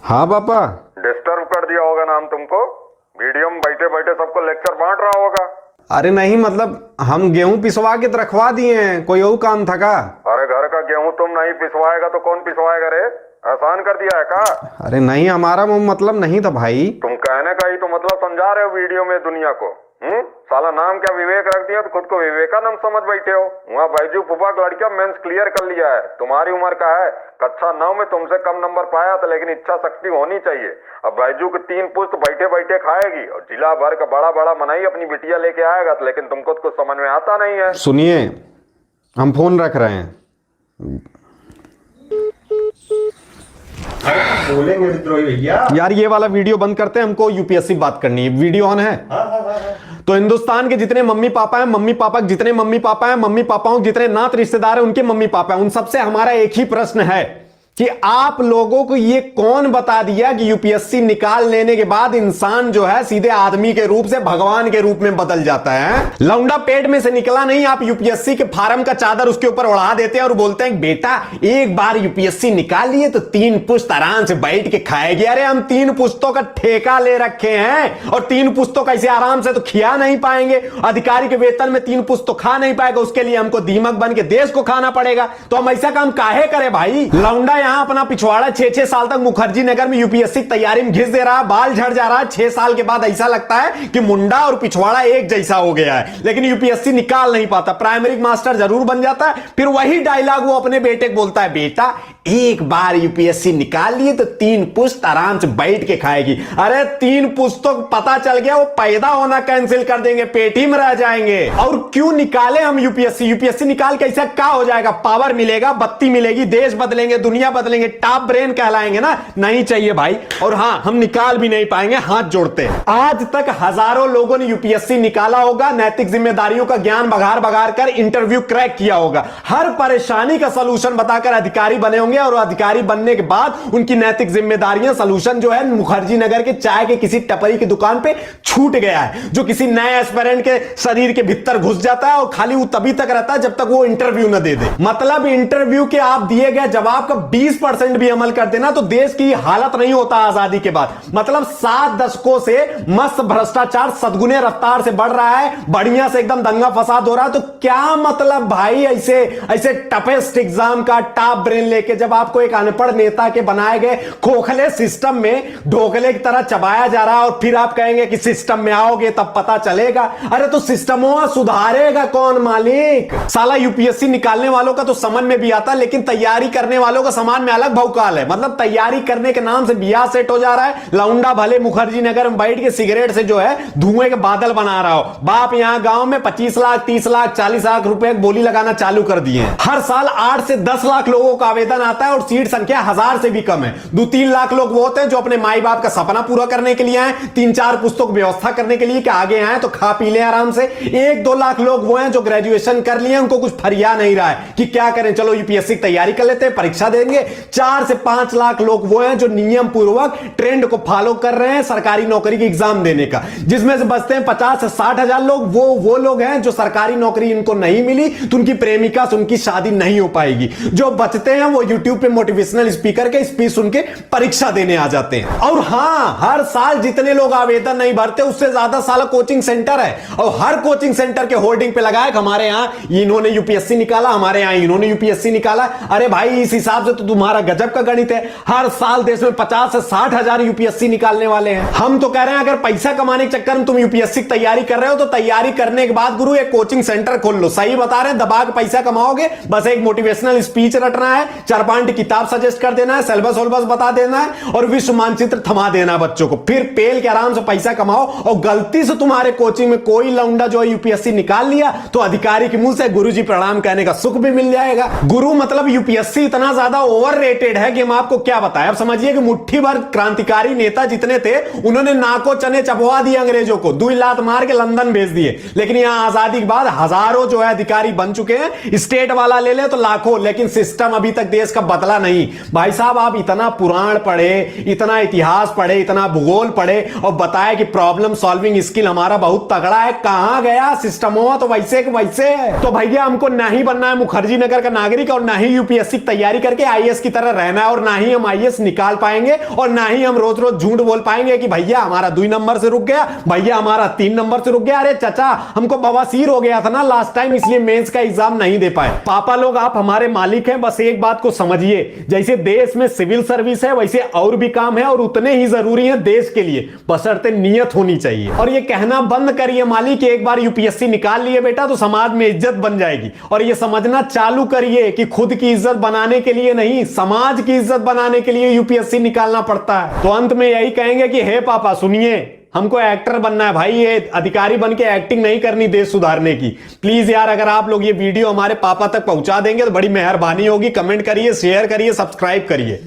हाँ पापा। डिस्टर्ब कर दिया होगा नाम तुमको। वीडियो में बैठे बैठे सबको लेक्चर बांट रहा होगा। अरे नहीं, मतलब हम गेहूं पिसवा के तो रखवा दिए हैं, कोई और काम था का? अरे घर का गेहूं तुम नहीं पिसवाएगा तो कौन पिसवाएगा रे? आसान कर दिया है का? अरे नहीं, हमारा वो मतलब नहीं था भाई। तुम कहने का ही तो मतलब समझा रहे हो वीडियो में दुनिया को। साला नाम क्या विवेक रख दिया तो खुद को विवेकानंद समझ बैठे हो। वहाँ बैजू फूफा का लड़का मेंस क्लियर कर लिया है। तुम्हारी उम्र का है, कक्षा 9 में तुमसे कम नंबर पाया था, लेकिन इच्छा शक्ति होनी चाहिए। अब बैजू के 3 पुस्त बैठे बैठे खाएगी और जिला भर का बड़ा बड़ा मनाई अपनी बिटिया लेके आएगा, लेकिन तुमको तो कुछ समझ में आता नहीं है। सुनिए, हम फोन रख रहे हैं। बोलेंगे विद्रोही भैया। यार ये वाला वीडियो बंद करते हैं, हमको यूपीएससी बात करनी है। वीडियो ऑन है? तो हिंदुस्तान के जितने मम्मी पापा हैं, मम्मी पापा के जितने मम्मी पापा हैं, मम्मी पापाओं के जितने नात रिश्तेदार हैं, उनके मम्मी पापा हैं, उन सबसे हमारा एक ही प्रश्न है कि आप लोगों को ये कौन बता दिया कि यूपीएससी निकाल लेने के बाद इंसान जो है सीधे आदमी के रूप से भगवान के रूप में बदल जाता है? लौंडा पेट में से निकला नहीं, आप यूपीएससी के फार्म का चादर उसके ऊपर उड़ा देते हैं और बोलते हैं बेटा एक बार यूपीएससी निकाल लिए तो 3 पुश्त आराम से बैठ के खाएगी। अरे हम 3 पुश्तों का ठेका ले रखे हैं और 3 पुश्तों का इसे आराम से तो खिया नहीं पाएंगे। अधिकारी के वेतन में 3 पुश्त तो खा नहीं पाएगा, उसके लिए हमको दीमक बन के देश को खाना पड़ेगा। तो हम ऐसा काम काहे करें भाई? लौंडा यहां अपना पिछवाड़ा 6-6 साल तक मुखर्जी नगर में यूपीएससी तैयारी में घिस दे रहा है, बाल झड़ जा रहा है। 6 साल के बाद ऐसा लगता है कि मुंडा और पिछवाड़ा एक जैसा हो गया है, लेकिन यूपीएससी निकाल नहीं पाता। प्राइमरी मास्टर जरूर बन जाता है, फिर वही डायलॉग वो अपने बेटे को बोलता है, बेटा एक बार यूपीएससी निकाल लिए तो 3 पुश्त आराम से बैठ के खाएगी। अरे 3 पुश्त तो पता चल गया वो पैदा होना कैंसिल कर देंगे, पेट ही में रह जाएंगे। और क्यों निकाले हम यूपीएससी? यूपीएससी निकाल के ऐसा क्या हो जाएगा? पावर मिलेगा, बत्ती मिलेगी, देश बदलेंगे, दुनिया बदलेंगे, टॉप ब्रेन कहलाएंगे ना? नहीं चाहिए भाई। और हां, हम निकाल भी नहीं पाएंगे, हाथ जोड़ते हैं। आज तक हजारों लोगों ने यूपीएससी निकाला होगा, नैतिक जिम्मेदारियों का ज्ञान बघार बघार कर इंटरव्यू क्रैक किया होगा, हर परेशानी का सलूशन बताकर अधिकारी बने होंगे और अधिकारी बनने के बाद उनकी नैतिक जिम्मेदारियां सलूशन जो है मुखर्जी नगर के चाय के किसी टपरी की दुकान पे छूट गया है, जो किसी नए एस्पिरेंट के शरीर के भीतर घुस जाता है और खाली वो तभी तक रहता है जब तक वो इंटरव्यू न दे दे। मतलब इंटरव्यू के आप दिए गए जवाब का 20% भी अमल कर देना तो देश की हालत नहीं होता आजादी के बाद। मतलब 7 दशकों से मस्त भ्रष्टाचार सदगुने रफ्तार से बढ़ रहा है, बढ़िया से एकदम दंगा फसाद हो रहा है। तो क्या मतलब भाई ऐसे टफेस्ट एग्जाम का टॉप ब्रेन लेके जब आपको एक अनपढ़ नेता के बनाए गए खोखले सिस्टम में ढोकले की तरह चबाया जा रहा है और फिर आप कहेंगे कि सिस्टम में आओगे तब पता चलेगा। अरे तो सिस्टमों सुधारेगा कौन मालिक? साला यूपीएससी निकालने वालों का तो समझ में भी आता, लेकिन तैयारी करने वालों का सामान में अलग भौकाल है। मतलब तैयारी करने के नाम से बियाह सेट हो जा रहा है, लौंडा भले मुखर्जी नगर में बैठ के सिगरेट से जो है धुएं के बादल बना रहा हो, बाप यहां गांव में 25 लाख 30 लाख 40 लाख रुपए बोली लगाना चालू कर दिए हैं। हर साल 8 से 10 लाख लोगों का आवेदन आता है और सीट संख्या 1000 से भी कम है। 2-3 लाख लोग वो होते हैं जो अपने माई बाप का सपना पूरा करने के लिए आए, 3-4 पुस्तक व्यवस्था करने के लिए कि आगे आए तो खा पी ले आराम से। 1-2 लाख लोग वो हैं जो ग्रेजुएशन कर लिए, उनको कुछ फरिया नहीं रहा है कि क्या करें, चलो यूपीएससी की तैयारी कर लेते हैं, परीक्षा देंगे। 4 से 5 लाख लोग वो हैं जो नियम पूर्वक ट्रेंड को फॉलो कर रहे हैं सरकारी नौकरी की एग्जाम देने का, जिसमें से बचते हैं 50 से 60 हजार लोग। वो लोग हैं जो सरकारी नौकरी इनको नहीं मिली तो उनकी प्रेमिका से उनकी शादी नहीं हो पाएगी। जो बचते हैं वो यूट्यूब पे मोटिवेशनल स्पीकर के स्पीच सुन के परीक्षा देने आ जाते हैं। और हां, हर साल जितने लोग आवेदन नहीं भरते उससे ज्यादा साला कोचिंग सेंटर है, और हर कोचिंग सेंटर के होर्डिंग पे लगा है हमारे यहां इन्होंने यूपीएससी निकाला, हमारे यहां इन्होंने यूपीएससी निकाला। अरे भाई इस हिसाब से तो तुम्हारा गजब का गणित है। हर साल देश में 50 से 60 हजार यूपीएससी निकालने वाले हैं। हम तो कह रहे हैं अगर पैसा कमाने के चक्कर में तुम यूपीएससी की तैयारी कर रहे हो तो तैयारी करने के बाद गुरु एक कोचिंग सेंटर खोल लो। सही बता रहे हैं, दबा के पैसा कमाओगे, बस एक मोटिवेशनल स्पीच रटना है, 4-5 किताब सजेस्ट कर देना है, सिलेबस बता देना है और विश्व मानचित्र थमा देना है बच्चों को, फिर पेल के आराम से पैसा कमाओ। और गलती से तुम्हारे कोचिंग में कोई लौंडा जो यूपीएससी निकाल लिया तो अधिकारी के मुंह से गुरुजी प्रणाम कहने का सुख भी मिल जाएगा। गुरु मतलब यूपीएससी इतना ज्यादा ओवररेटेड है कि हम आपको क्या बताएं। अब समझिए कि मुट्ठी भर क्रांतिकारी नेता जितने थे उन्होंने नाको चने चबवा दिए अंग्रेजों को, 2 लात मार के लंदन भेज दिए। लेकिन यहां आजादी के बाद हजारों जो है अधिकारी बन चुके हैं। स्टेट वाला ले ले तो लाखों, लेकिन सिस्टम अभी तक देश का इसका बदला नहीं। भाई साहब, आप इतना पुराण पढ़े, इतना इतिहास पढ़े, इतना भूगोल पढ़े और बताए कि प्रॉब्लम सॉल्विंग स्किल हमारा बहुत तगड़ा है, कहां गया सिस्टम हो तो वैसे के वैसे है। तो भैया हमको ना ही बनना है मुखर्जी नगर का नागरिक और ना ही यूपीएससी की तैयारी करके आईएएस की तरह रहना है, और ना ही हम आईएएस निकाल पाएंगे, और ना ही हम रोज रोज झूठ बोल पाएंगे कि भैया हमारा 2 नंबर से रुक गया, भैया हमारा 3 नंबर से रुक गया। अरे चाचा, हमको बवासीर हो गया था ना लास्ट टाइम, इसलिए मेंस का एग्जाम नहीं दे पाए। पापा लोग, आप हमारे मालिक हैं, बस एक बात को समझिए, जैसे देश में सिविल सर्विस है वैसे और भी काम है और उतने ही जरूरी है देश के लिए, बशर्ते नियत होनी चाहिए। और ये कहना बंद करिए मालिक, एक बार यूपीएससी निकाल लिए बेटा तो समाज में इज्जत बन जाएगी, और ये समझना चालू करिए कि खुद की इज्जत बनाने के लिए नहीं, समाज की इज्जत बनाने के लिए यूपीएससी निकालना पड़ता है। तो अंत में यही कहेंगे कि हे पापा सुनिए, हमको एक्टर बनना है भाई, ये अधिकारी बन के एक्टिंग नहीं करनी देश सुधारने की। प्लीज यार, अगर आप लोग ये वीडियो हमारे पापा तक पहुंचा देंगे तो बड़ी मेहरबानी होगी। कमेंट करिए, शेयर करिए, सब्सक्राइब करिए।